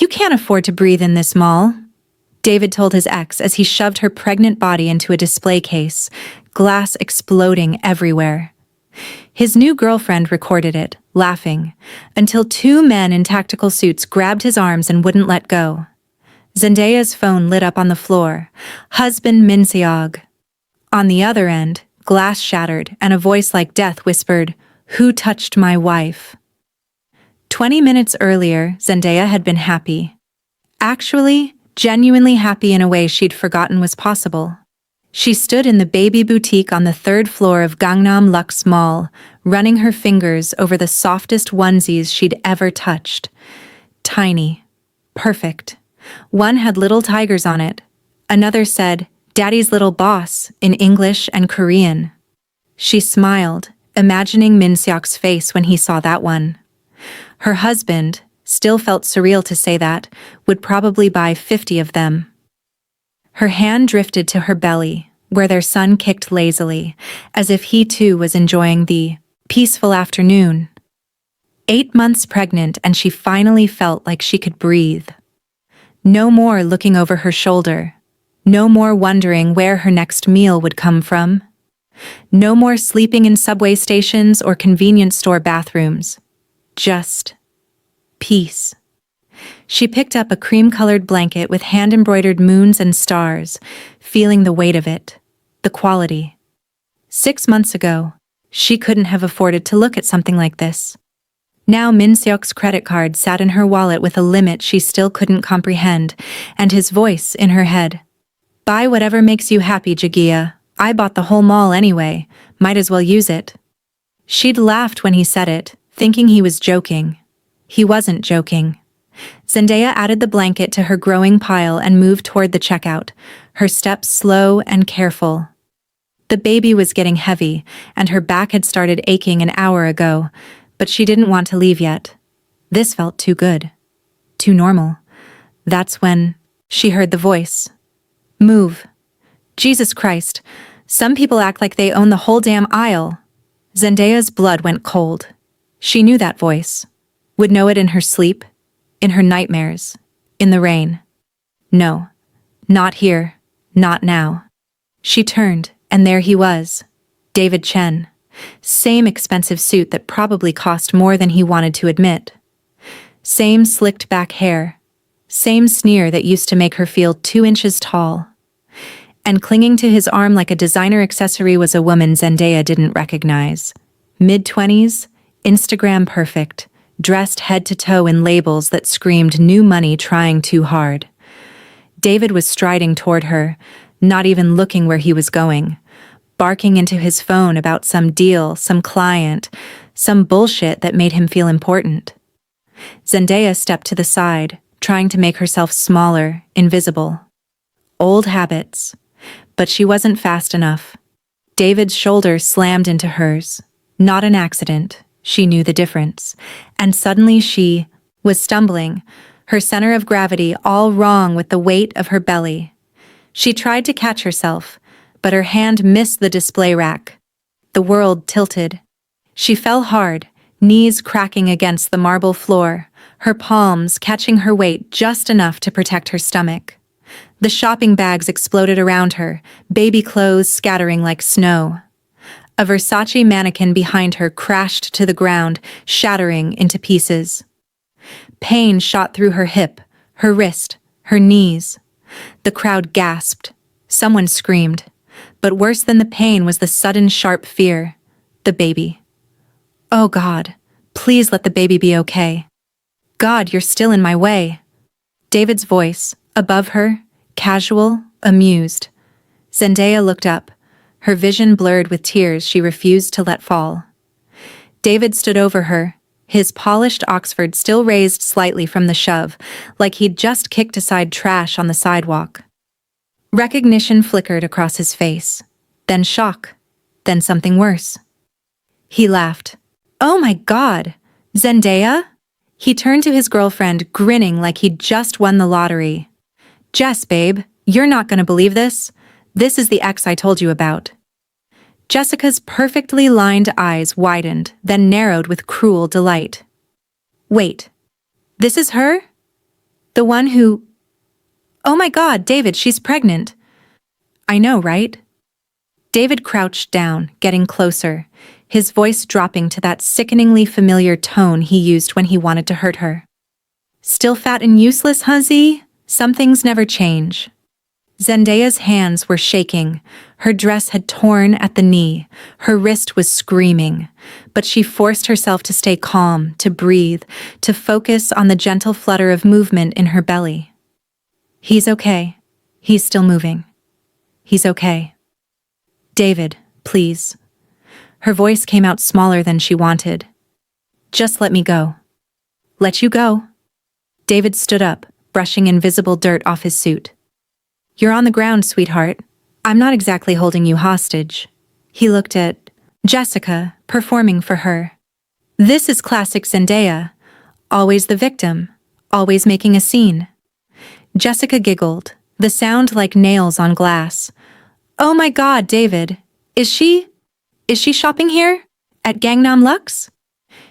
You can't afford to breathe in this mall, David told his ex as he shoved her pregnant body into a display case, glass exploding everywhere. His new girlfriend recorded it, laughing, until two men in tactical suits grabbed his arms and wouldn't let go. Zendaia's phone lit up on the floor. Husband Min Seok. On the other end, glass shattered and a voice like death whispered, "Who touched my wife?" 20 minutes earlier, Zendaya had been happy. Actually, genuinely happy in a way she'd forgotten was possible. She stood in the baby boutique on the third floor of Gangnam Lux Mall, running her fingers over the softest onesies she'd ever touched. Tiny. Perfect. One had little tigers on it. Another said, "Daddy's little boss," in English and Korean. She smiled, imagining Min Seok's face when he saw that one. Her husband, still felt surreal to say that, would probably buy 50 of them. Her hand drifted to her belly, where their son kicked lazily, as if he too was enjoying the peaceful afternoon. 8 months pregnant, and she finally felt like she could breathe. No more looking over her shoulder. No more wondering where her next meal would come from. No more sleeping in subway stations or convenience store bathrooms. Just peace. She picked up a cream-colored blanket with hand-embroidered moons and stars, feeling the weight of it, the quality. 6 months ago, she couldn't have afforded to look at something like this. Now Min Seok's credit card sat in her wallet with a limit she still couldn't comprehend, and his voice in her head. "Buy whatever makes you happy, Jagia. I bought the whole mall anyway, might as well use it." She'd laughed when he said it, thinking he was joking. He wasn't joking. Zendaya added the blanket to her growing pile and moved toward the checkout, her steps slow and careful. The baby was getting heavy, and her back had started aching an hour ago, but she didn't want to leave yet. This felt too good. Too normal. That's when she heard the voice. "Move. Jesus Christ. Some people act like they own the whole damn aisle." Zendaya's blood went cold. She knew that voice. Would know it in her sleep, in her nightmares, in the rain. No. Not here. Not now. She turned, and there he was. David Chen. Same expensive suit that probably cost more than he wanted to admit. Same slicked back hair. Same sneer that used to make her feel 2 inches tall. And clinging to his arm like a designer accessory was a woman Zendaya didn't recognize. Mid-20s, Instagram perfect, dressed head to toe in labels that screamed new money trying too hard. David was striding toward her, not even looking where he was going, barking into his phone about some deal, some client, some bullshit that made him feel important. Zendaya stepped to the side, trying to make herself smaller, invisible. Old habits. But she wasn't fast enough. David's shoulder slammed into hers. Not an accident. She knew the difference. And suddenly she was stumbling, her center of gravity all wrong with the weight of her belly. She tried to catch herself, but her hand missed the display rack. The world tilted. She fell hard, knees cracking against the marble floor, her palms catching her weight just enough to protect her stomach. The shopping bags exploded around her, baby clothes scattering like snow. A Versace mannequin behind her crashed to the ground, shattering into pieces. Pain shot through her hip, her wrist, her knees. The crowd gasped. Someone screamed. But worse than the pain was the sudden sharp fear. The baby. "Oh God, please let the baby be okay. God, you're still in my way." David's voice, above her, casual, amused. Zendaya looked up, her vision blurred with tears she refused to let fall. David stood over her, his polished Oxford still raised slightly from the shove, like he'd just kicked aside trash on the sidewalk. Recognition flickered across his face, then shock, then something worse. He laughed. "Oh my God, Zendaya?" He turned to his girlfriend, grinning like he'd just won the lottery. "Jess, babe, you're not gonna believe this. This is the ex I told you about." Jessica's perfectly lined eyes widened, then narrowed with cruel delight. "Wait, this is her?" The one who... Oh my God, David, she's pregnant. I know, right? David crouched down, getting closer, his voice dropping to that sickeningly familiar tone he used when he wanted to hurt her. Still fat and useless, huh, Z? Some things never change. Zendaya's hands were shaking. Her dress had torn at the knee. Her wrist was screaming. But she forced herself to stay calm, to breathe, to focus on the gentle flutter of movement in her belly. He's okay. He's still moving. He's okay. David, please. Her voice came out smaller than she wanted. Just let me go. Let you go? David stood up, brushing invisible dirt off his suit. You're on the ground, sweetheart. I'm not exactly holding you hostage. He looked at Jessica, performing for her. This is classic Zendaya. Always the victim. Always making a scene. Jessica giggled, the sound like nails on glass. Oh my God, David. Is she shopping here? At Gangnam Lux?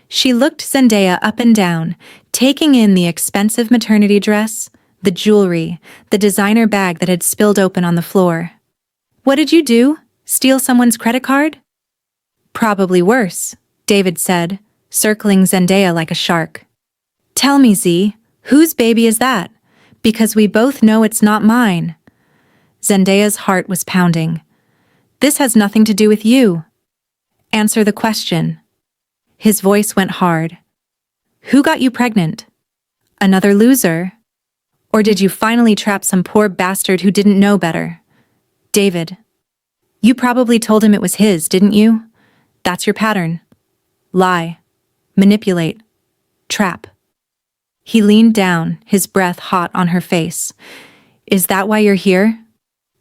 She looked Zendaya up and down, taking in the expensive maternity dress, the jewelry, the designer bag that had spilled open on the floor. What did you do? Steal someone's credit card? Probably worse, David said, circling Zendaya like a shark. Tell me, Z, whose baby is that? Because we both know it's not mine. Zendaya's heart was pounding. This has nothing to do with you. Answer the question. His voice went hard. Who got you pregnant? Another loser? Or did you finally trap some poor bastard who didn't know better? David. You probably told him it was his, didn't you? That's your pattern. Lie. Manipulate. Trap. He leaned down, his breath hot on her face. Is that why you're here?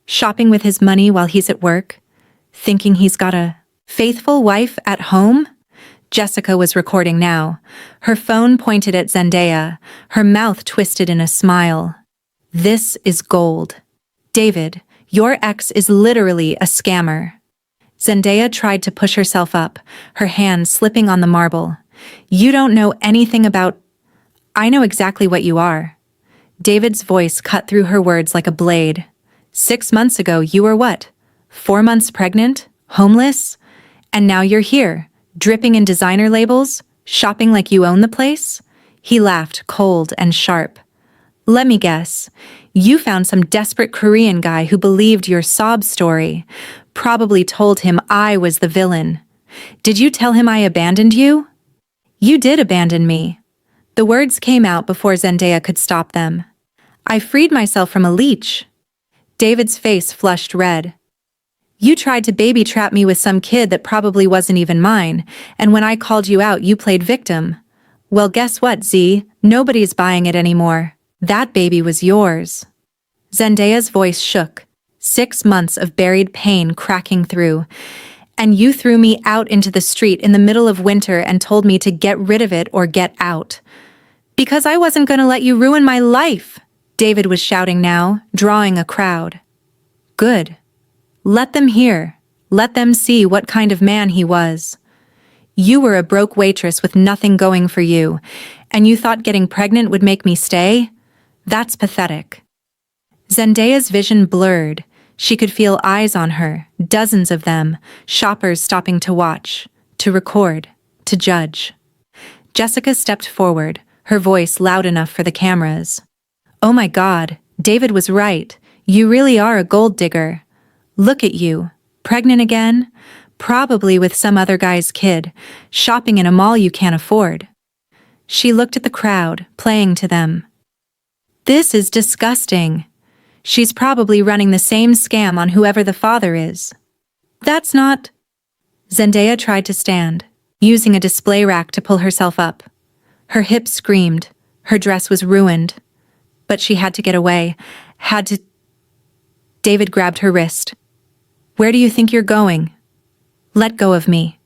Shopping with his money while he's at work? Thinking he's got a faithful wife at home? Jessica was recording now. Her phone pointed at Zendaya, her mouth twisted in a smile. This is gold. David, your ex is literally a scammer. Zendaya tried to push herself up, her hand slipping on the marble. You don't know anything about... I know exactly what you are. David's voice cut through her words like a blade. 6 months ago, you were what? 4 months pregnant? Homeless? And now you're here, dripping in designer labels? Shopping like you own the place? He laughed, cold and sharp. Let me guess. You found some desperate Korean guy who believed your sob story. Probably told him I was the villain. Did you tell him I abandoned you? You did abandon me. The words came out before Zendaya could stop them. I freed myself from a leech. David's face flushed red. You tried to baby trap me with some kid that probably wasn't even mine, and when I called you out, you played victim. Well, guess what, Z? Nobody's buying it anymore. That baby was yours. Zendaya's voice shook, 6 months of buried pain cracking through. And you threw me out into the street in the middle of winter and told me to get rid of it or get out. Because I wasn't going to let you ruin my life, David was shouting now, drawing a crowd. Good. Let them hear. Let them see what kind of man he was. You were a broke waitress with nothing going for you, and you thought getting pregnant would make me stay? That's pathetic. Zendaya's vision blurred. She could feel eyes on her, dozens of them, shoppers stopping to watch, to record, to judge. Jessica stepped forward, her voice loud enough for the cameras. Oh my God, David was right. You really are a gold digger. Look at you, pregnant again? Probably with some other guy's kid, shopping in a mall you can't afford. She looked at the crowd, playing to them. This is disgusting. She's probably running the same scam on whoever the father is. That's not... Zendaya tried to stand, using a display rack to pull herself up. Her hips screamed, her dress was ruined. But she had to get away, had to... David grabbed her wrist. Where do you think you're going? Let go of me.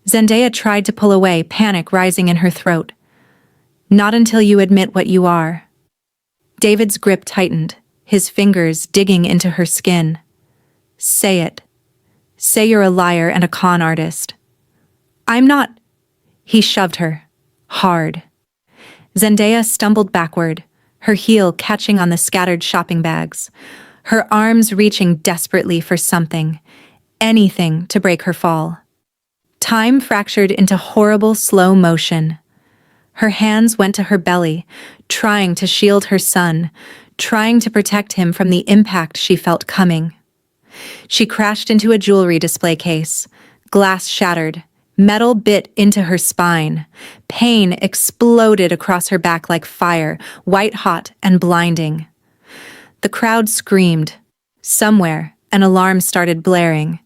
Zendaya tried to pull away, panic rising in her throat. Not until you admit what you are. David's grip tightened, his fingers digging into her skin. Say it. Say you're a liar and a con artist. I'm not... He shoved her. Hard. Zendaya stumbled backward, her heel catching on the scattered shopping bags, her arms reaching desperately for something, anything to break her fall. Time fractured into horrible slow motion. Her hands went to her belly, trying to shield her son, trying to protect him from the impact she felt coming. She crashed into a jewelry display case. Glass shattered. Metal bit into her spine. Pain exploded across her back like fire, white-hot and blinding. The crowd screamed. Somewhere, an alarm started blaring,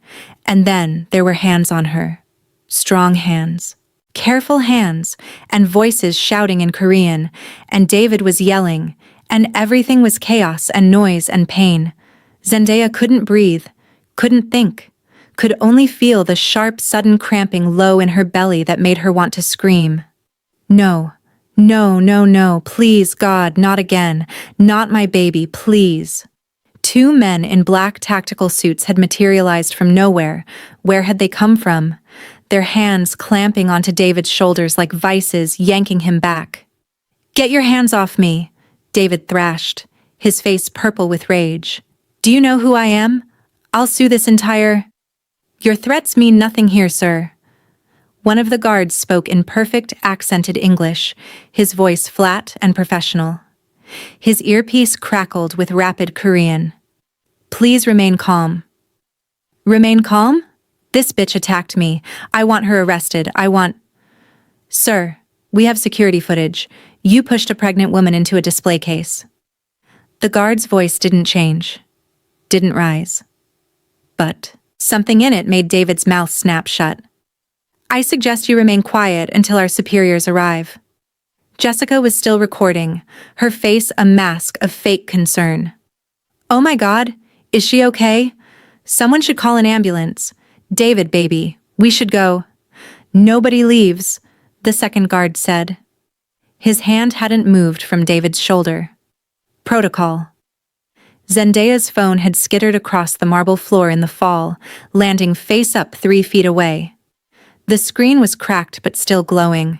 and then there were hands on her. Strong hands. Careful hands, and voices shouting in Korean, and David was yelling, and everything was chaos and noise and pain. Zendaya couldn't breathe, couldn't think, could only feel the sharp, sudden cramping low in her belly that made her want to scream. No, no, no, no, please, God, not again, not my baby, please. Two men in black tactical suits had materialized from nowhere. Where had they come from? Their hands clamping onto David's shoulders like vices, yanking him back. "Get your hands off me," David thrashed, his face purple with rage. "Do you know who I am? I'll sue this entire—" "Your threats mean nothing here, sir." One of the guards spoke in perfect, accented English, his voice flat and professional. His earpiece crackled with rapid Korean. "Please remain calm." "Remain calm? This bitch attacked me. I want her arrested. I want—" "Sir, we have security footage. You pushed a pregnant woman into a display case." The guard's voice didn't change, didn't rise. But something in it made David's mouth snap shut. "I suggest you remain quiet until our superiors arrive." Jessica was still recording, her face a mask of fake concern. "Oh my God, is she okay? Someone should call an ambulance. David, baby, we should go." "Nobody leaves," the second guard said. His hand hadn't moved from David's shoulder. Protocol. Zendaya's phone had skittered across the marble floor in the fall, landing face up 3 feet away. The screen was cracked but still glowing.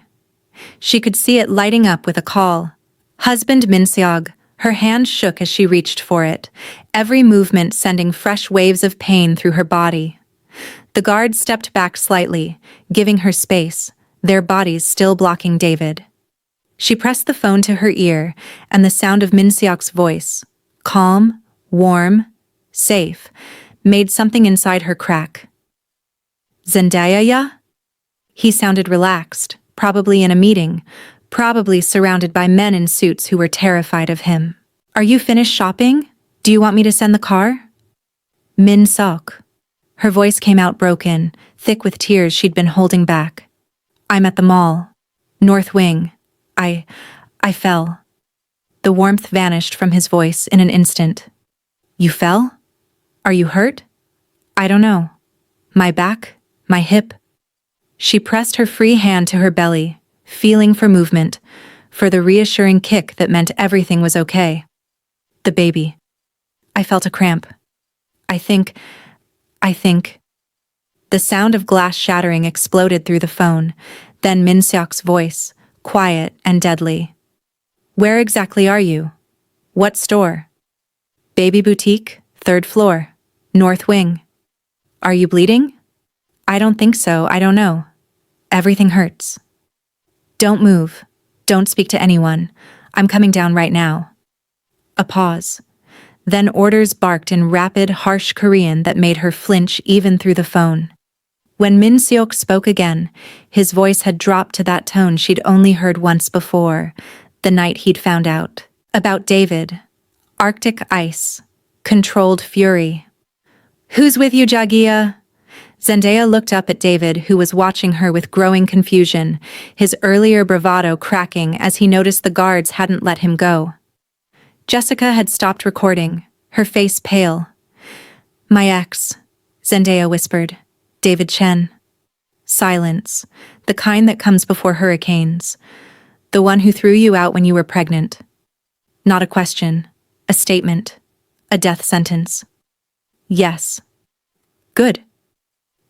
She could see it lighting up with a call. Husband Min Seok. Her hand shook as she reached for it, every movement sending fresh waves of pain through her body. The guard stepped back slightly, giving her space, their bodies still blocking David. She pressed the phone to her ear, and the sound of Min Seok's voice, calm, warm, safe, made something inside her crack. "Zendaya?" He sounded relaxed, probably in a meeting, probably surrounded by men in suits who were terrified of him. "Are you finished shopping? Do you want me to send the car?" "Min Seok." Her voice came out broken, thick with tears she'd been holding back. "I'm at the mall. North Wing. I fell." The warmth vanished from his voice in an instant. "You fell? Are you hurt?" "I don't know. My back? My hip?" She pressed her free hand to her belly, feeling for movement, for the reassuring kick that meant everything was okay. "The baby." "I felt a cramp. I think... The sound of glass shattering exploded through the phone, then Min Seok's voice, quiet and deadly. "Where exactly are you? What store?" "Baby boutique, 3rd floor, North Wing." "Are you bleeding?" "I don't think so, I don't know. Everything hurts." "Don't move. Don't speak to anyone. I'm coming down right now." A pause. Then orders barked in rapid, harsh Korean that made her flinch even through the phone. When Min Seok spoke again, his voice had dropped to that tone she'd only heard once before, the night he'd found out. About David. Arctic ice. Controlled fury. "Who's with you, Jagia?" Zendaya looked up at David, who was watching her with growing confusion, his earlier bravado cracking as he noticed the guards hadn't let him go. Jessica had stopped recording, her face pale. "My ex," Zendaya whispered. "David Chen." Silence, the kind that comes before hurricanes. "The one who threw you out when you were pregnant." Not a question, a statement, a death sentence. "Yes." "Good."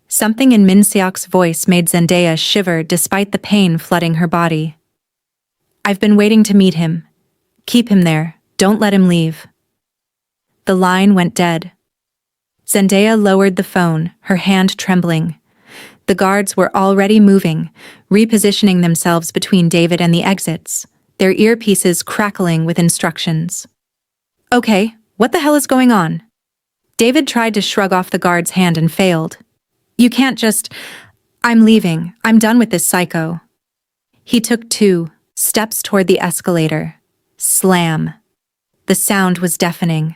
Something in Min Seok's voice made Zendaya shiver despite the pain flooding her body. "I've been waiting to meet him. Keep him there. Don't let him leave. The line went dead. Zendaya lowered the phone, her hand trembling. The guards were already moving, repositioning themselves between David and the exits, their earpieces crackling with instructions. Okay, what the hell is going on? David tried to shrug off the guard's hand and failed. You can't just... I'm leaving. I'm done with this psycho. He took 2 steps toward the escalator. Slam. The sound was deafening.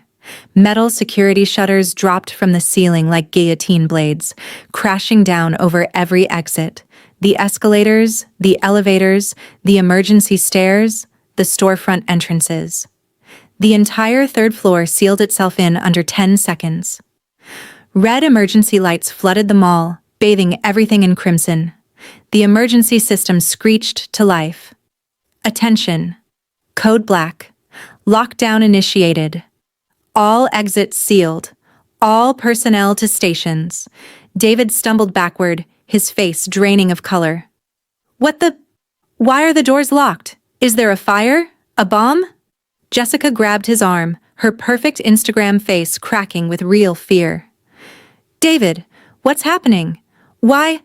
Metal security shutters dropped from the ceiling like guillotine blades, crashing down over every exit. The escalators, the elevators, the emergency stairs, the storefront entrances. The entire 3rd floor sealed itself in under 10 seconds. Red emergency lights flooded the mall, bathing everything in crimson. The emergency system screeched to life. Attention. Code Black. Lockdown initiated. All exits sealed. All personnel to stations. David stumbled backward, his face draining of color. What the... Why are the doors locked? Is there a fire? A bomb? Jessica grabbed his arm, her perfect Instagram face cracking with real fear. David, what's happening? Why?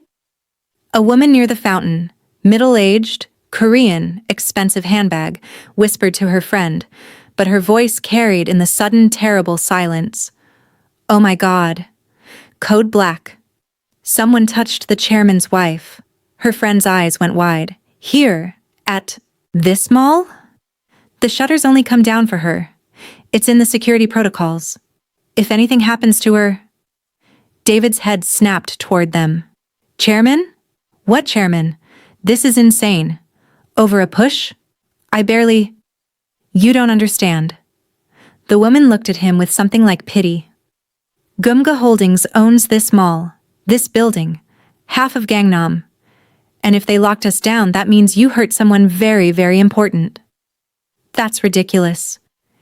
A woman near the fountain, middle-aged, Korean, expensive handbag, whispered to her friend, but her voice carried in the sudden terrible silence. Oh my God. Code Black. Someone touched the chairman's wife. Her friend's eyes went wide. Here? At this mall? The shutters only come down for her. It's in the security protocols. If anything happens to her... David's head snapped toward them. Chairman? What chairman? This is insane. Over a push? I barely... You don't understand. The woman looked at him with something like pity. Geumga Holdings owns this mall, this building, half of Gangnam. And if they locked us down, that means you hurt someone very, very important. That's ridiculous.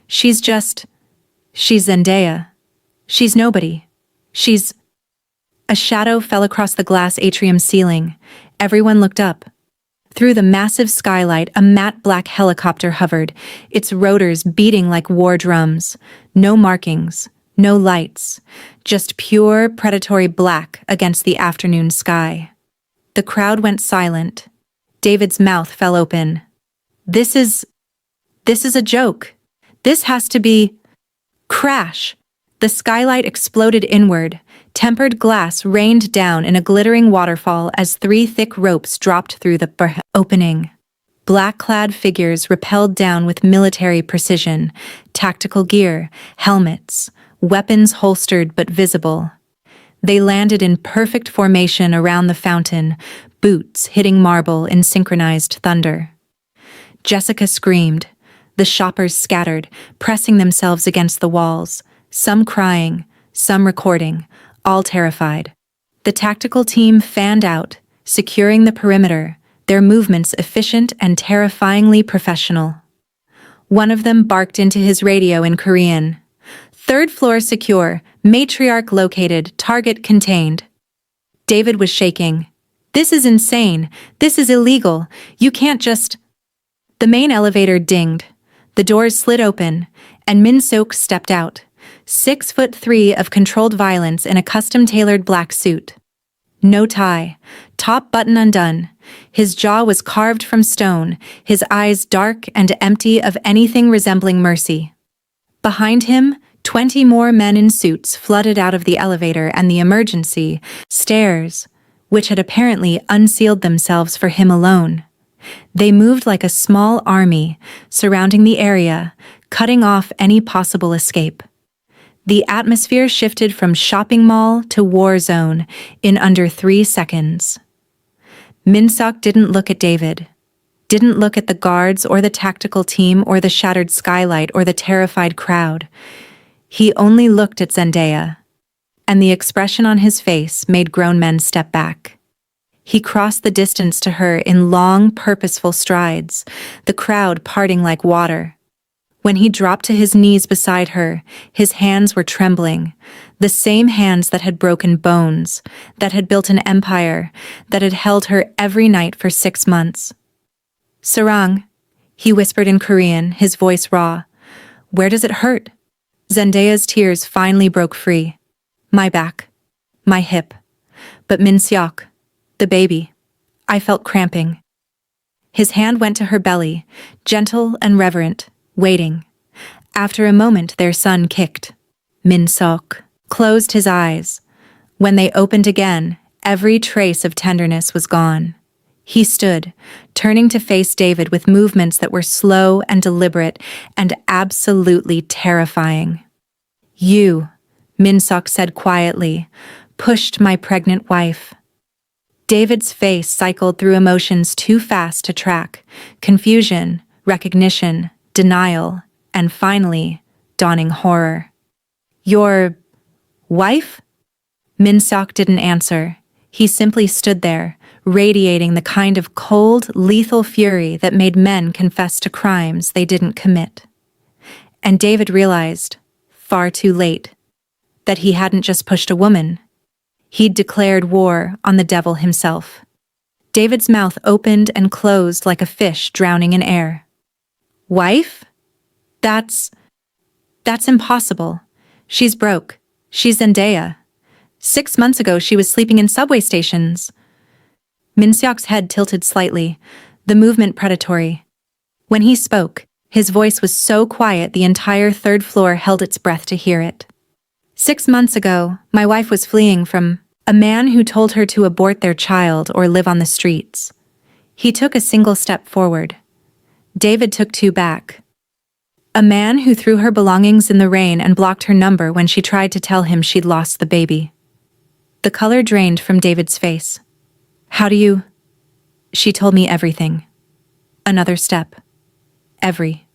She's Zendaya. She's nobody. A shadow fell across the glass atrium ceiling. Everyone looked up. Through the massive skylight, a matte black helicopter hovered, its rotors beating like war drums. No markings, no lights, just pure predatory black against the afternoon sky. The crowd went silent. David's mouth fell open. This is a joke. This has to be... Crash! The skylight exploded inward. Tempered glass rained down in a glittering waterfall as 3 thick ropes dropped through the opening. Black-clad figures rappelled down with military precision, tactical gear, helmets, weapons holstered but visible. They landed in perfect formation around the fountain, boots hitting marble in synchronized thunder. Jessica screamed. The shoppers scattered, pressing themselves against the walls, some crying, some recording, all terrified. The tactical team fanned out, securing the perimeter, their movements efficient and terrifyingly professional. One of them barked into his radio in Korean. 3rd floor secure, matriarch located, target contained. David was shaking. This is insane. This is illegal. You can't just... The main elevator dinged. The doors slid open, and Min Seok stepped out. 6'3" of controlled violence in a custom-tailored black suit. No tie, top button undone. His jaw was carved from stone, his eyes dark and empty of anything resembling mercy. Behind him, 20 more men in suits flooded out of the elevator and the emergency stairs, which had apparently unsealed themselves for him alone. They moved like a small army, surrounding the area, cutting off any possible escape. The atmosphere shifted from shopping mall to war zone in under 3 seconds. Min Seok didn't look at David, didn't look at the guards or the tactical team or the shattered skylight or the terrified crowd. He only looked at Zendaya, and the expression on his face made grown men step back. He crossed the distance to her in long, purposeful strides, the crowd parting like water. When he dropped to his knees beside her, his hands were trembling, the same hands that had broken bones, that had built an empire, that had held her every night for 6 months. Sarang, He whispered in Korean, his voice raw. Where does it hurt? Zendaia's tears finally broke free. My back. My hip. But Min Seok, the baby. I felt cramping. His hand went to her belly, gentle and reverent, waiting. After a moment, their son kicked. Min Seok closed his eyes. When they opened again, every trace of tenderness was gone. He stood, turning to face David with movements that were slow and deliberate and absolutely terrifying. You, Min Seok said quietly, pushed my pregnant wife. David's face cycled through emotions too fast to track: confusion, recognition, denial, and finally, dawning horror. Your wife? Min Seok didn't answer. He simply stood there, radiating the kind of cold, lethal fury that made men confess to crimes they didn't commit. And David realized, far too late, that he hadn't just pushed a woman. He'd declared war on the devil himself. David's mouth opened and closed like a fish drowning in air. Wife? That's impossible. She's broke. She's Zendaya. 6 months ago she was sleeping in subway stations. Min Seok's head tilted slightly, the movement predatory. When he spoke, his voice was so quiet the entire third floor held its breath to hear it. 6 months ago, my wife was fleeing from a man who told her to abort their child or live on the streets. He took a single step forward. David took 2 back. A man who threw her belongings in the rain and blocked her number when she tried to tell him she'd lost the baby. The color drained from David's face. How do you? She told me everything. Another step. Every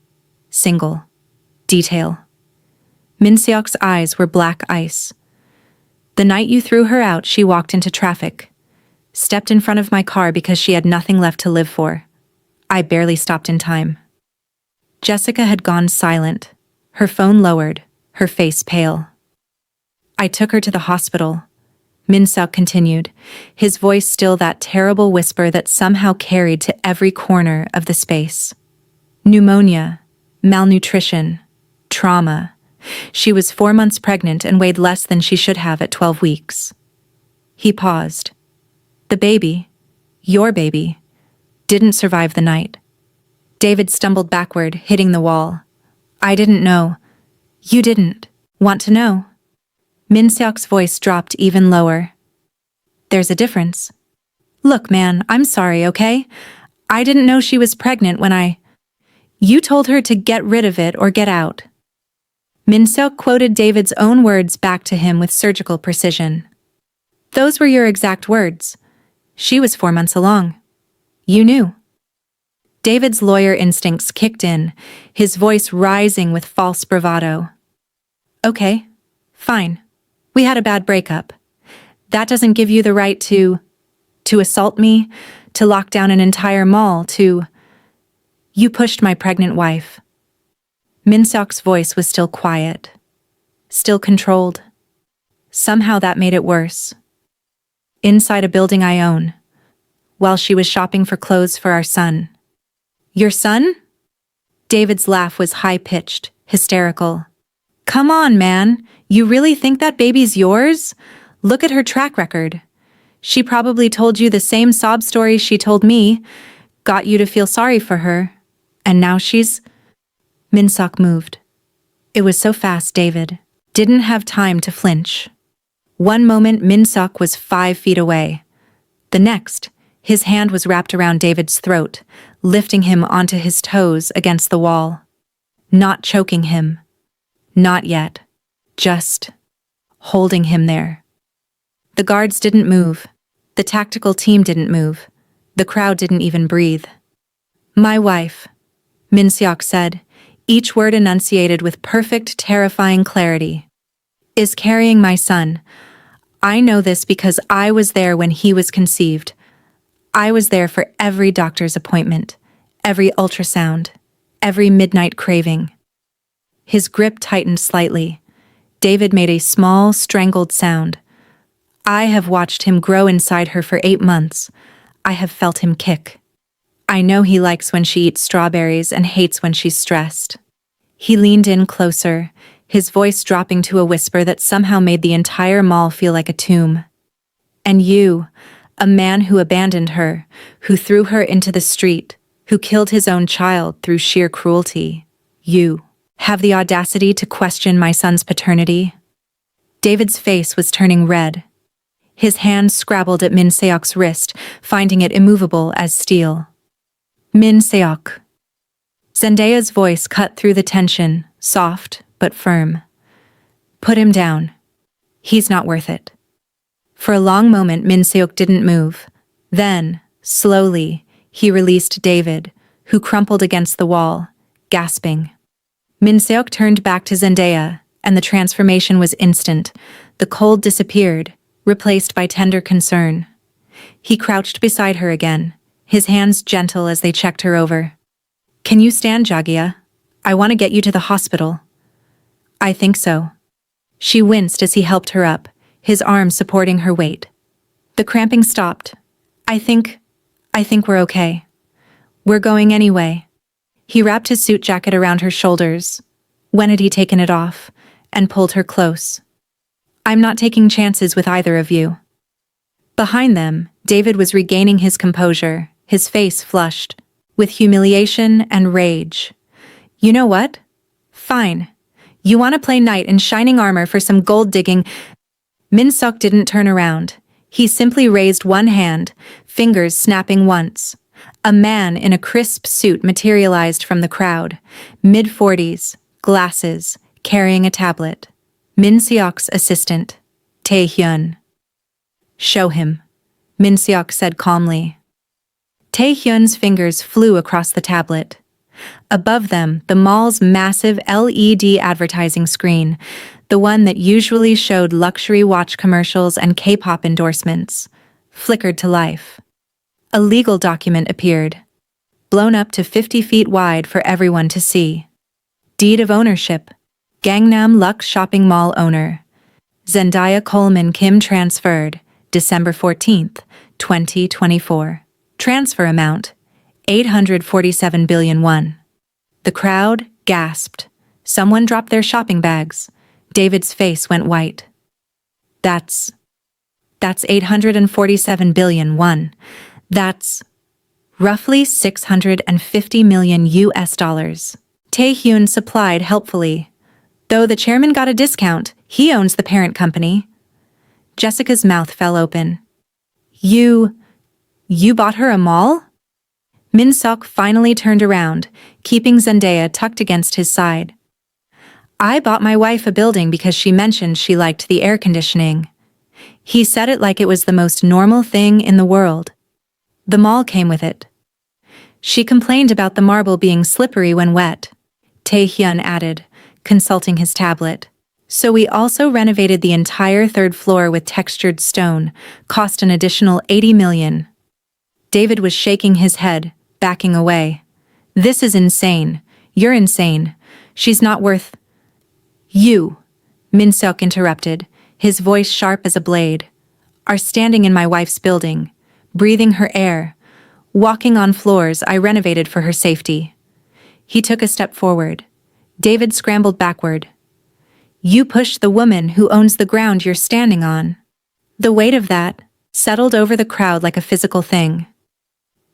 single detail. Min Seok's eyes were black ice. The night you threw her out, she walked into traffic. Stepped in front of my car because she had nothing left to live for. I barely stopped in time. Jessica had gone silent, her phone lowered, her face pale. I took her to the hospital. Min Seok continued, his voice still that terrible whisper that somehow carried to every corner of the space. Pneumonia, malnutrition, trauma. She was 4 months pregnant and weighed less than she should have at 12 weeks. He paused. The baby, your baby, didn't survive the night. David stumbled backward, hitting the wall. I didn't know. You didn't want to know. Min Seok's voice dropped even lower. There's a difference. Look, man, I'm sorry, okay? I didn't know she was pregnant when You told her to get rid of it or get out. Min Seok quoted David's own words back to him with surgical precision. Those were your exact words. She was 4 months along. You knew. David's lawyer instincts kicked in, his voice rising with false bravado. Okay, fine. We had a bad breakup. That doesn't give you the right to assault me, to lock down an entire mall, You pushed my pregnant wife. Min Seok's voice was still quiet, still controlled. Somehow that made it worse. Inside a building I own, while she was shopping for clothes for our son. Your son? David's laugh was high-pitched, hysterical. Come on, man. You really think that baby's yours? Look at her track record. She probably told you the same sob stories she told me, got you to feel sorry for her, and now she's... Min Seok moved. It was so fast, David didn't have time to flinch. One moment, Min Seok was 5 feet away. The next, his hand was wrapped around David's throat, lifting him onto his toes against the wall. Not choking him. Not yet. Just holding him there. The guards didn't move. The tactical team didn't move. The crowd didn't even breathe. My wife, Min Seok said, each word enunciated with perfect, terrifying clarity, is carrying my son. I know this because I was there when he was conceived. I was there for every doctor's appointment, every ultrasound, every midnight craving. His grip tightened slightly. David made a small, strangled sound. I have watched him grow inside her for 8 months. I have felt him kick. I know he likes when she eats strawberries and hates when she's stressed. He leaned in closer, his voice dropping to a whisper that somehow made the entire mall feel like a tomb. And you, a man who abandoned her, who threw her into the street, who killed his own child through sheer cruelty, you have the audacity to question my son's paternity? David's face was turning red. His hand scrabbled at Min Seok's wrist, finding it immovable as steel. Min Seok. Zendaya's voice cut through the tension, soft but firm. Put him down. He's not worth it. For a long moment, Min Seok didn't move. Then, slowly, he released David, who crumpled against the wall, gasping. Min Seok turned back to Zendaya, and the transformation was instant. The cold disappeared, replaced by tender concern. He crouched beside her again, his hands gentle as they checked her over. Can you stand, Jagia? I want to get you to the hospital. I think so. She winced as he helped her up, his arm supporting her weight. The cramping stopped. I think we're okay. We're going anyway. He wrapped his suit jacket around her shoulders. When had he taken it off? And pulled her close. I'm not taking chances with either of you. Behind them, David was regaining his composure, his face flushed, with humiliation and rage. You know what? Fine. You want to play knight in shining armor for some gold digging? Min Seok didn't turn around. He simply raised one hand, fingers snapping once. A man in a crisp suit materialized from the crowd, mid-40s, glasses, carrying a tablet. Min Seok's assistant, Tae-hyun. Show him, Min Seok said calmly. Tae-hyun's fingers flew across the tablet. Above them, the mall's massive LED advertising screen, the one that usually showed luxury watch commercials and K-pop endorsements, flickered to life. A legal document appeared, blown up to 50 feet wide for everyone to see. Deed of ownership. Gangnam Lux Shopping Mall owner. Zendaya Coleman Kim transferred, December 14th, 2024. Transfer amount, 847 billion won. The crowd gasped. Someone dropped their shopping bags. David's face went white. That's 847 billion won. That's roughly 650 million US dollars. Tae-hyun supplied helpfully. Though the chairman got a discount, he owns the parent company. Jessica's mouth fell open. You bought her a mall? Min Seok finally turned around, keeping Zendaya tucked against his side. I bought my wife a building because she mentioned she liked the air conditioning. He said it like it was the most normal thing in the world. The mall came with it. She complained about the marble being slippery when wet. Tae-hyun added, consulting his tablet. So we also renovated the entire third floor with textured stone, cost an additional 80 million. David was shaking his head, backing away. This is insane. You're insane. She's not worth... You, Min Seok interrupted, his voice sharp as a blade, are standing in my wife's building, breathing her air, walking on floors I renovated for her safety. He took a step forward. David scrambled backward. You pushed the woman who owns the ground you're standing on. The weight of that settled over the crowd like a physical thing.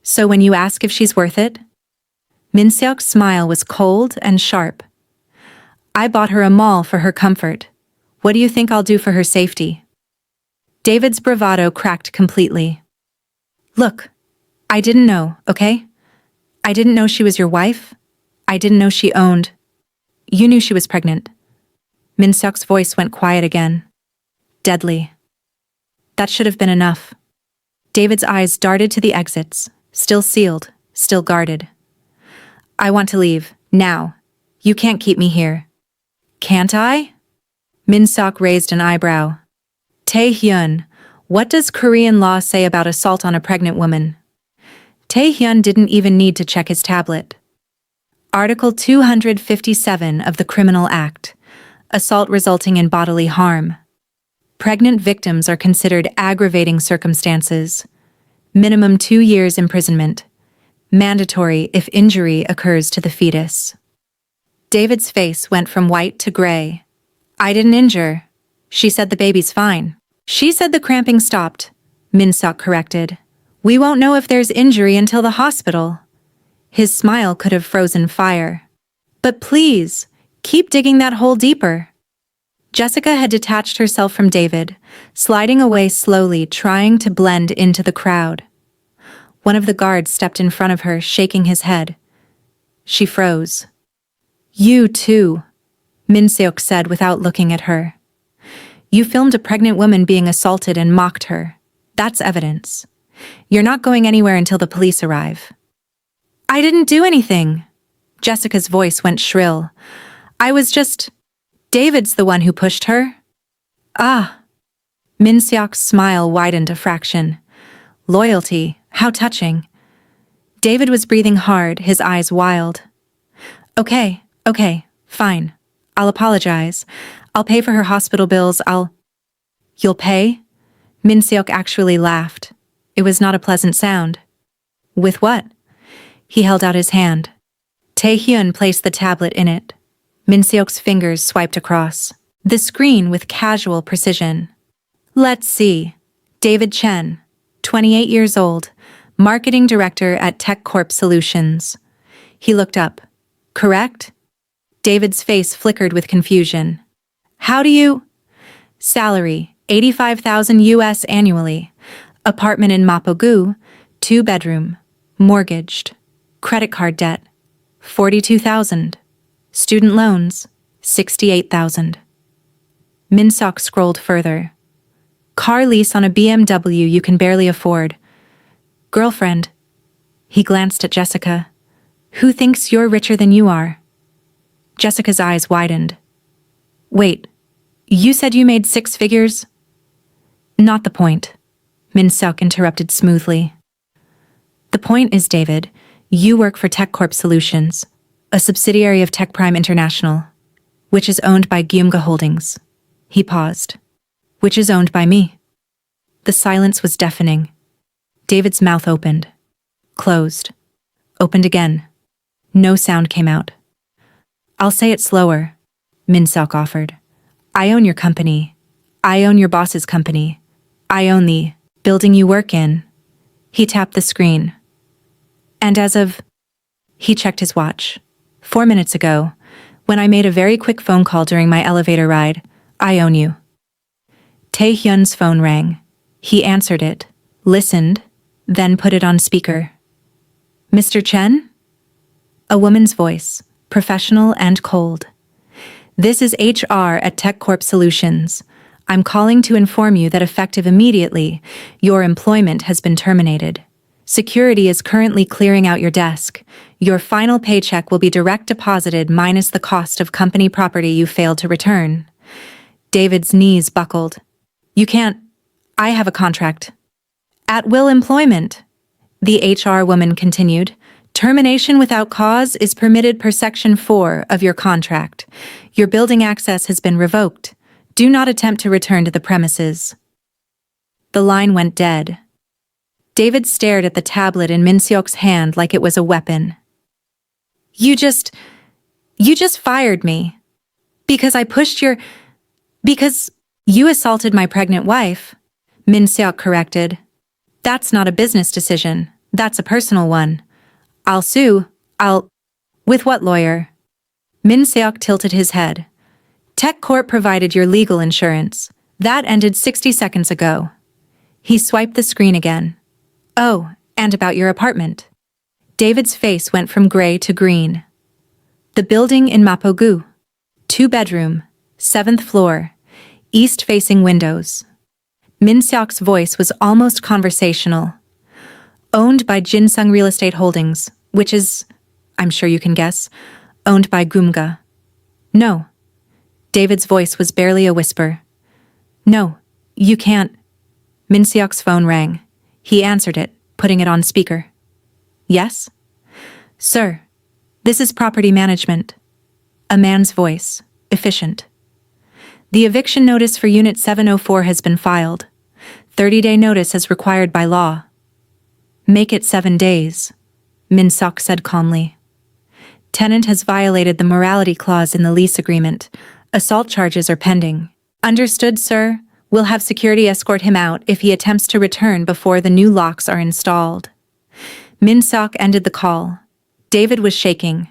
So when you ask if she's worth it? Min Seok's smile was cold and sharp. I bought her a mall for her comfort. What do you think I'll do for her safety? David's bravado cracked completely. Look, I didn't know, okay? I didn't know she was your wife. I didn't know she owned... You knew she was pregnant. Min Seok's voice went quiet again. Deadly. That should have been enough. David's eyes darted to the exits, still sealed, still guarded. I want to leave, now. You can't keep me here. Can't I? Min Seok raised an eyebrow. Tae-hyun, what does Korean law say about assault on a pregnant woman? Tae-hyun didn't even need to check his tablet. Article 257 of the Criminal Act. Assault resulting in bodily harm. Pregnant victims are considered aggravating circumstances. Minimum 2 years imprisonment. Mandatory if injury occurs to the fetus. David's face went from white to gray. I didn't injure. She said the baby's fine. She said the cramping stopped, Min Seok corrected. We won't know if there's injury until the hospital. His smile could have frozen fire. But please, keep digging that hole deeper. Jessica had detached herself from David, sliding away slowly, trying to blend into the crowd. One of the guards stepped in front of her, shaking his head. She froze. You too, Min Seok said without looking at her. You filmed a pregnant woman being assaulted and mocked her. That's evidence. You're not going anywhere until the police arrive. I didn't do anything. Jessica's voice went shrill. I was just... David's the one who pushed her. Ah. Min Seok's smile widened a fraction. Loyalty, how touching. David was breathing hard, his eyes wild. Okay, fine. I'll apologize. I'll pay for her hospital bills, You'll pay? Min Seok actually laughed. It was not a pleasant sound. With what? He held out his hand. Tae-hyun placed the tablet in it. Min Seok's fingers swiped across the screen with casual precision. Let's see. David Chen, 28 years old, marketing director at Tech Corp Solutions. He looked up. Correct? David's face flickered with confusion. How do you... Salary, $85,000 US annually. Apartment in Mapogu, 2-bedroom. Mortgaged. Credit card debt, $42,000. Student loans, $68,000. Min Seok scrolled further. Car lease on a BMW you can barely afford. Girlfriend. He glanced at Jessica. Who thinks you're richer than you are? Jessica's eyes widened. Wait, you said you made 6 figures? Not the point, Min Seok interrupted smoothly. The point is, David, you work for Tech Corp Solutions, a subsidiary of Tech Prime International, which is owned by Geumga Holdings. He paused. Which is owned by me. The silence was deafening. David's mouth opened. Closed. Opened again. No sound came out. I'll say it slower, Min Seok offered. I own your company. I own your boss's company. I own the building you work in. He tapped the screen. And as of... He checked his watch. 4 minutes ago, when I made a very quick phone call during my elevator ride, I own you. Tae-hyun's phone rang. He answered it, listened, then put it on speaker. Mr. Chen? A woman's voice, professional and cold. This is HR at Tech Corp Solutions. I'm calling to inform you that effective immediately, your employment has been terminated. Security is currently clearing out your desk. Your final paycheck will be direct deposited minus the cost of company property you failed to return. David's knees buckled. You can't. I have a contract. At will employment, the HR woman continued. Termination without cause is permitted per Section 4 of your contract. Your building access has been revoked. Do not attempt to return to the premises. The line went dead. David stared at the tablet in Min Seok's hand like it was a weapon. You just fired me. Because I pushed your... Because you assaulted my pregnant wife, Min Seok corrected. That's not a business decision. That's a personal one. I'll sue. With what lawyer? Min Seok tilted his head. Tech Corp provided your legal insurance. That ended 60 seconds ago. He swiped the screen again. Oh, and about your apartment. David's face went from gray to green. The building in Mapogu. 2-bedroom, 7th floor, east-facing windows. Min Seok's voice was almost conversational. Owned by Jinsung Real Estate Holdings, which is, I'm sure you can guess, owned by Geumga. No. David's voice was barely a whisper. No, you can't. Min Seok's phone rang. He answered it, putting it on speaker. Yes? Sir, this is property management. A man's voice, efficient. The eviction notice for Unit 704 has been filed. 30-day notice as required by law. Make it 7 days. Min Seok said calmly. Tenant has violated the morality clause in the lease agreement. Assault charges are pending. Understood, sir. We'll have security escort him out if he attempts to return before the new locks are installed. Min Seok ended the call. David was shaking.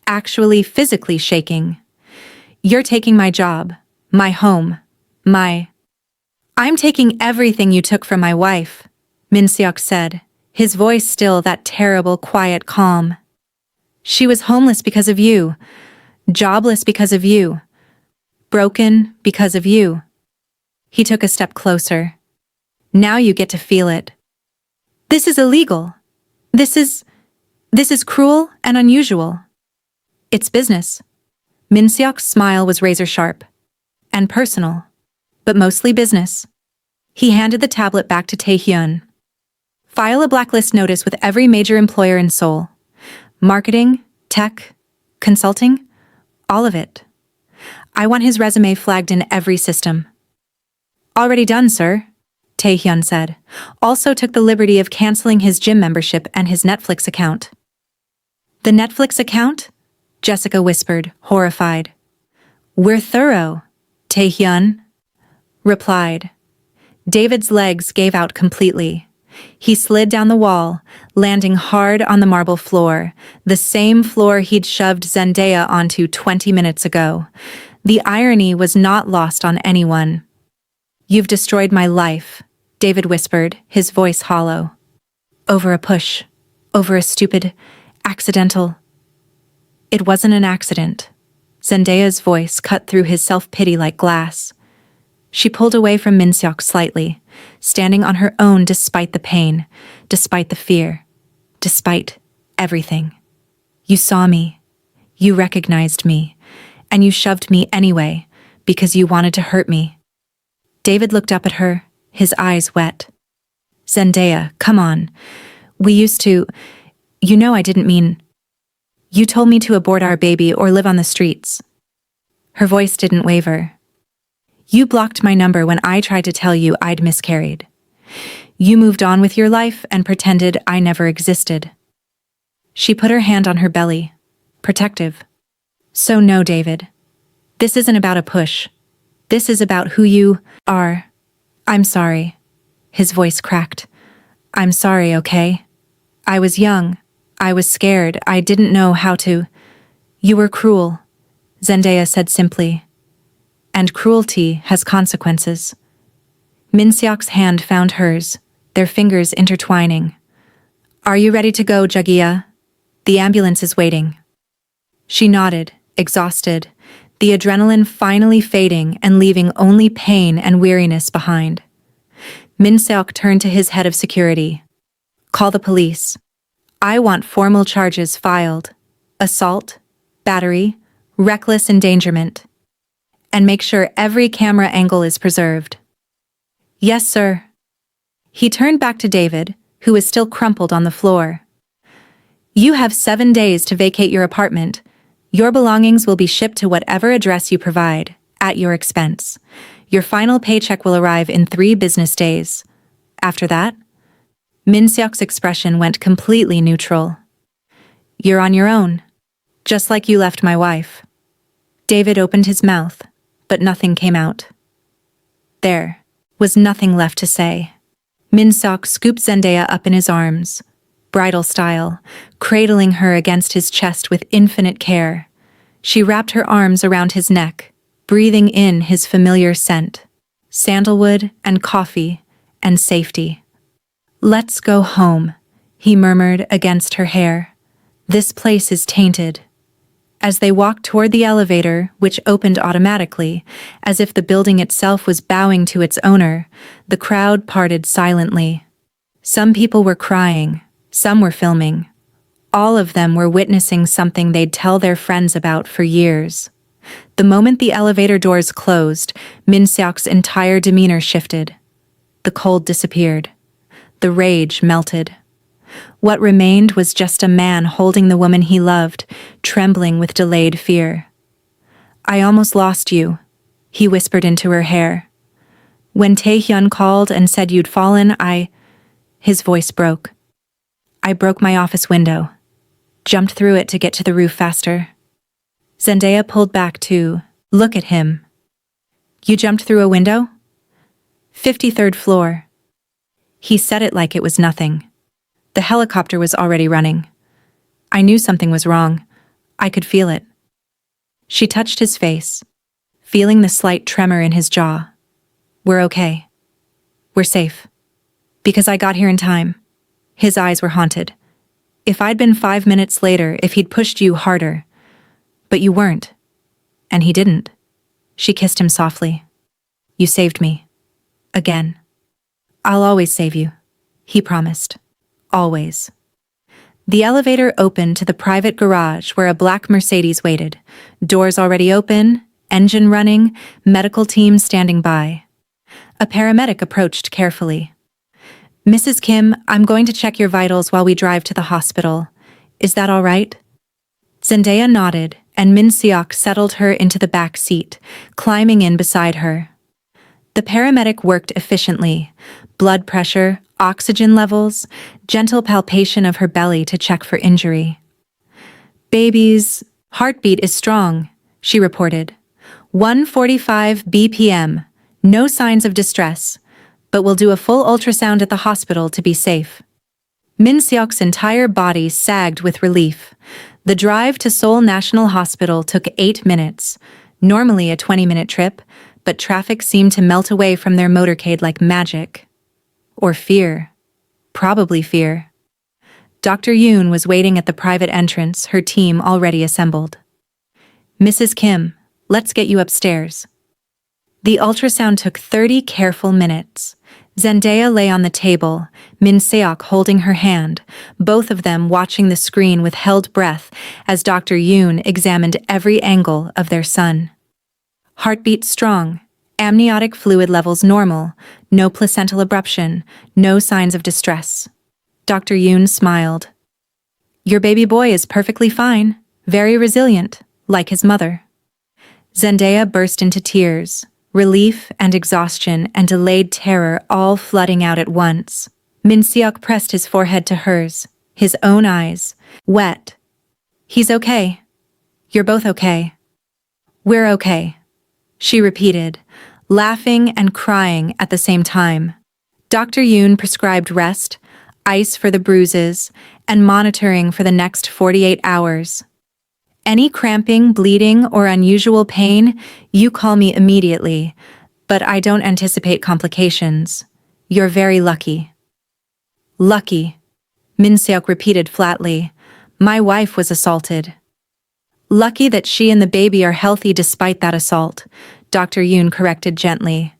Actually, physically shaking. You're taking my job, my home, I'm taking everything you took from my wife, Min Seok said, his voice still that terrible, quiet calm. She was homeless because of you, jobless because of you, broken because of you. He took a step closer. Now you get to feel it. This is illegal. This is cruel and unusual. It's business. Min Seok's smile was razor-sharp. And personal. But mostly business. He handed the tablet back to Tae-hyun. File a blacklist notice with every major employer in Seoul. Marketing, tech, consulting, all of it. I want his resume flagged in every system. Already done, sir, Tae-hyun said. Also took the liberty of canceling his gym membership and his Netflix account. The Netflix account? Jessica whispered, horrified. We're thorough, Tae-hyun replied. David's legs gave out completely. He slid down the wall, landing hard on the marble floor, the same floor he'd shoved Zendaya onto 20 minutes ago. The irony was not lost on anyone. You've destroyed my life, David whispered, his voice hollow. Over a push. Over a stupid, accidental. It wasn't an accident. Zendaya's voice cut through his self-pity like glass. She pulled away from Min Seok slightly, standing on her own despite the pain, despite the fear, despite everything. You saw me. You recognized me. And you shoved me anyway, because you wanted to hurt me. David looked up at her, his eyes wet. Zendaya, come on. We used to... You know I didn't mean... You told me to abort our baby or live on the streets. Her voice didn't waver. You blocked my number when I tried to tell you I'd miscarried. You moved on with your life and pretended I never existed. She put her hand on her belly, protective. So no, David. This isn't about a push. This is about who you are. I'm sorry. His voice cracked. I'm sorry, okay? I was young. I was scared. I didn't know how to. You were cruel, Zendaya said simply. And cruelty has consequences. Min Seok's hand found hers, their fingers intertwining. Are you ready to go, Jagia? The ambulance is waiting. She nodded, exhausted, the adrenaline finally fading and leaving only pain and weariness behind. Min Seok turned to his head of security. Call the police. I want formal charges filed. Assault, battery, reckless endangerment. And make sure every camera angle is preserved. Yes, sir. He turned back to David, who was still crumpled on the floor. You have 7 days to vacate your apartment. Your belongings will be shipped to whatever address you provide, at your expense. Your final paycheck will arrive in 3 business days. After that, Min Seok's expression went completely neutral. You're on your own, just like you left my wife. David opened his mouth, but nothing came out. There was nothing left to say. Min Seok scooped Zendaya up in his arms, bridal style, cradling her against his chest with infinite care. She wrapped her arms around his neck, breathing in his familiar scent, sandalwood and coffee and safety. Let's go home, he murmured against her hair. This place is tainted. As they walked toward the elevator, which opened automatically, as if the building itself was bowing to its owner, the crowd parted silently. Some people were crying, some were filming. All of them were witnessing something they'd tell their friends about for years. The moment the elevator doors closed, Min Seok's entire demeanor shifted. The cold disappeared. The rage melted. What remained was just a man holding the woman he loved, trembling with delayed fear. I almost lost you, he whispered into her hair. When Tae-hyun called and said you'd fallen, His voice broke. I broke my office window, Jumped through it to get to the roof faster. Zendaya pulled back to look at him. You jumped through a window? 53rd floor. He said it like it was nothing. The helicopter was already running. I knew something was wrong. I could feel it. She touched his face, feeling the slight tremor in his jaw. We're okay. We're safe. Because I got here in time. His eyes were haunted. If I'd been 5 minutes later, if he'd pushed you harder. But you weren't. And he didn't. She kissed him softly. You saved me. Again. I'll always save you. He promised. Always. The elevator opened to the private garage where a black Mercedes waited. Doors already open, engine running, medical team standing by. A paramedic approached carefully. Mrs. Kim, I'm going to check your vitals while we drive to the hospital. Is that all right? Zendaya nodded, and Min Seok settled her into the back seat, climbing in beside her. The paramedic worked efficiently. Blood pressure, oxygen levels, gentle palpation of her belly to check for injury. Baby's heartbeat is strong, she reported. 145 BPM. No signs of distress, but we'll do a full ultrasound at the hospital to be safe. Min Seok's entire body sagged with relief. The drive to Seoul National Hospital took 8 minutes, normally a 20-minute trip, but traffic seemed to melt away from their motorcade like magic. Or fear. Probably fear. Dr. Yoon was waiting at the private entrance, her team already assembled. Mrs. Kim, let's get you upstairs. The ultrasound took 30 careful minutes. Zendaya lay on the table, Min Seok holding her hand, both of them watching the screen with held breath as Dr. Yoon examined every angle of their son. Heartbeat strong, amniotic fluid levels normal, no placental abruption, no signs of distress. Dr. Yoon smiled. Your baby boy is perfectly fine, very resilient, like his mother. Zendaya burst into tears. Relief and exhaustion and delayed terror all flooding out at once. Min Seok pressed his forehead to hers, his own eyes, wet. He's okay. You're both okay. We're okay, she repeated, laughing and crying at the same time. Dr. Yoon prescribed rest, ice for the bruises, and monitoring for the next 48 hours. Any cramping, bleeding, or unusual pain, you call me immediately, but I don't anticipate complications. You're very lucky. Lucky, Min Seok repeated flatly. My wife was assaulted. Lucky that she and the baby are healthy despite that assault, Dr. Yoon corrected gently.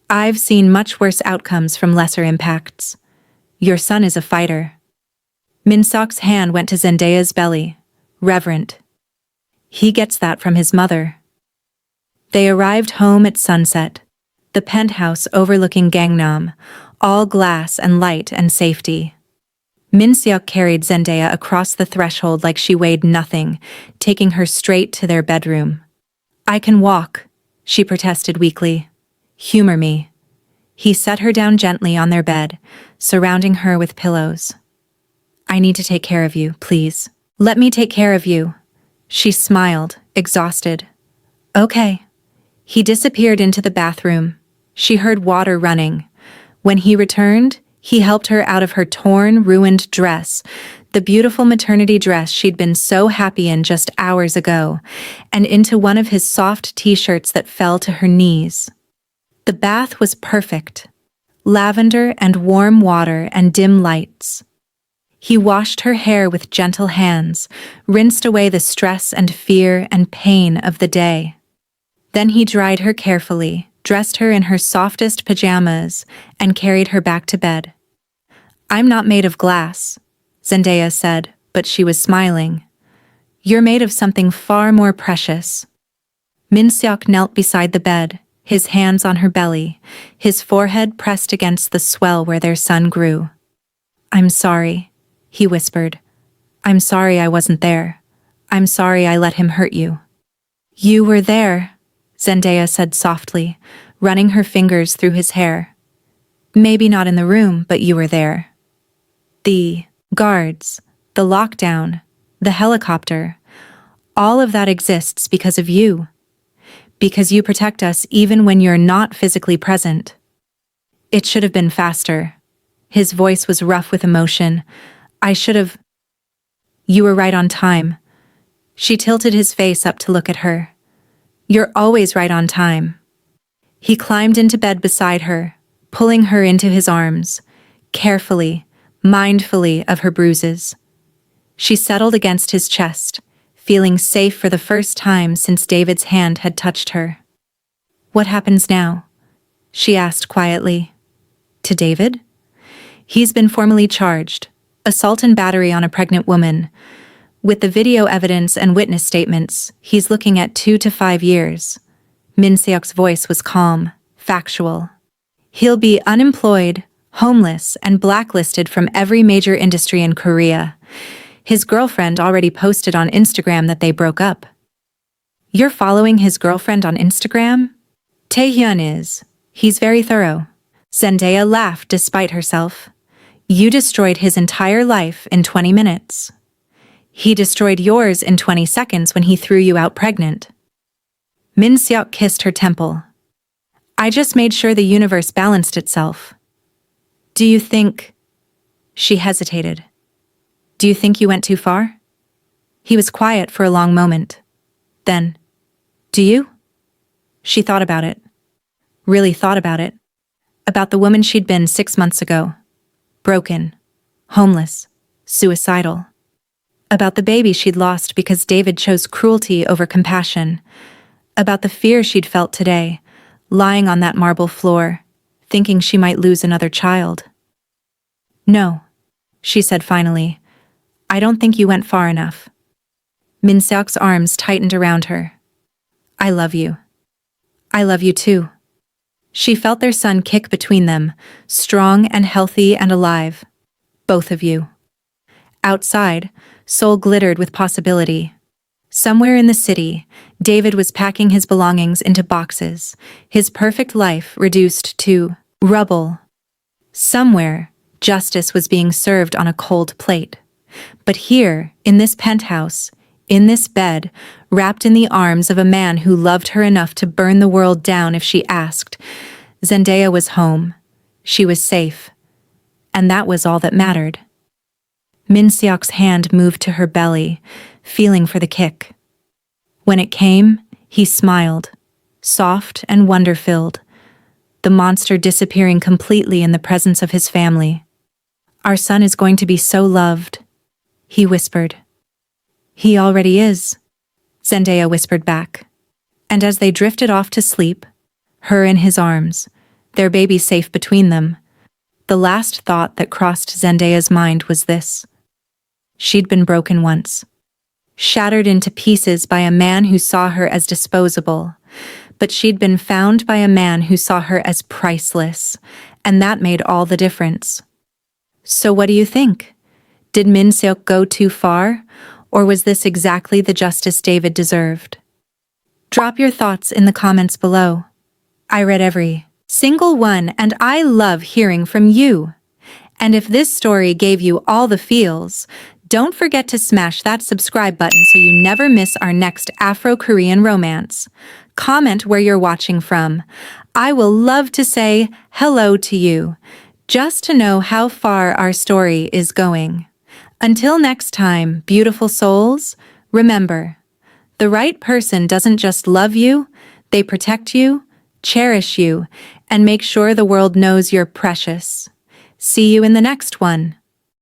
I've seen much worse outcomes from lesser impacts. Your son is a fighter. Min Seok's hand went to Zendaya's belly, reverent. He gets that from his mother. They arrived home at sunset, the penthouse overlooking Gangnam, all glass and light and safety. Min Seok carried Zendaya across the threshold like she weighed nothing, taking her straight to their bedroom. I can walk, she protested weakly. Humor me. He set her down gently on their bed, surrounding her with pillows. I need to take care of you, please. Let me take care of you. She smiled, exhausted. Okay. He disappeared into the bathroom. She heard water running. When he returned, he helped her out of her torn, ruined dress, the beautiful maternity dress she'd been so happy in just hours ago, and into one of his soft t-shirts that fell to her knees. The bath was perfect. Lavender and warm water and dim lights. He washed her hair with gentle hands, rinsed away the stress and fear and pain of the day. Then he dried her carefully, dressed her in her softest pajamas, and carried her back to bed. I'm not made of glass, Zendaya said, but she was smiling. You're made of something far more precious. Min Seok knelt beside the bed, his hands on her belly, his forehead pressed against the swell where their son grew. I'm sorry, he whispered. I'm sorry I wasn't there. I'm sorry I let him hurt you. You were there, Zendaya said softly, running her fingers through his hair. Maybe not in the room, but you were there. The guards, the lockdown, the helicopter. All of that exists because of you. Because you protect us even when you're not physically present. It should have been faster. His voice was rough with emotion. I should have... You were right on time. She tilted his face up to look at her. You're always right on time. He climbed into bed beside her, pulling her into his arms, carefully, mindfully of her bruises. She settled against his chest, feeling safe for the first time since David's hand had touched her. What happens now? She asked quietly. To David? He's been formally charged, assault and battery on a pregnant woman. With the video evidence and witness statements, he's looking at 2 to 5 years. Min Seok's voice was calm, factual. He'll be unemployed, homeless, and blacklisted from every major industry in Korea. His girlfriend already posted on Instagram that they broke up. You're following his girlfriend on Instagram? Taehyun is. He's very thorough. Zendaya laughed despite herself. You destroyed his entire life in 20 minutes. He destroyed yours in 20 seconds when he threw you out pregnant. Min Seok kissed her temple. I just made sure the universe balanced itself. Do you think... She hesitated. Do you think you went too far? He was quiet for a long moment. Then, do you? She thought about it. Really thought about it. About the woman she'd been 6 months ago. Broken, homeless, suicidal. About the baby she'd lost because David chose cruelty over compassion. About the fear she'd felt today, lying on that marble floor, thinking she might lose another child. No, she said finally. I don't think you went far enough. Min Seok's arms tightened around her. I love you. I love you too. She felt their son kick between them, strong and healthy and alive. Both of you. Outside, Seoul glittered with possibility. Somewhere in the city, David was packing his belongings into boxes, his perfect life reduced to rubble. Somewhere, justice was being served on a cold plate. But here, in this penthouse, in this bed, wrapped in the arms of a man who loved her enough to burn the world down if she asked, Zendaya was home. She was safe. And that was all that mattered. Min Seok's hand moved to her belly, feeling for the kick. When it came, he smiled, soft and wonder-filled, the monster disappearing completely in the presence of his family. Our son is going to be so loved, he whispered. He already is, Zendaya whispered back. And as they drifted off to sleep, her in his arms, their baby safe between them, the last thought that crossed Zendaya's mind was this. She'd been broken once, shattered into pieces by a man who saw her as disposable, but she'd been found by a man who saw her as priceless, and that made all the difference. So what do you think? Did Min Seok go too far, or was this exactly the justice David deserved? Drop your thoughts in the comments below. I read every single one, and I love hearing from you. And if this story gave you all the feels, don't forget to smash that subscribe button so you never miss our next Afro-Korean romance. Comment where you're watching from. I will love to say hello to you, just to know how far our story is going. Until next time, beautiful souls, remember, the right person doesn't just love you, they protect you, cherish you, and make sure the world knows you're precious. See you in the next one.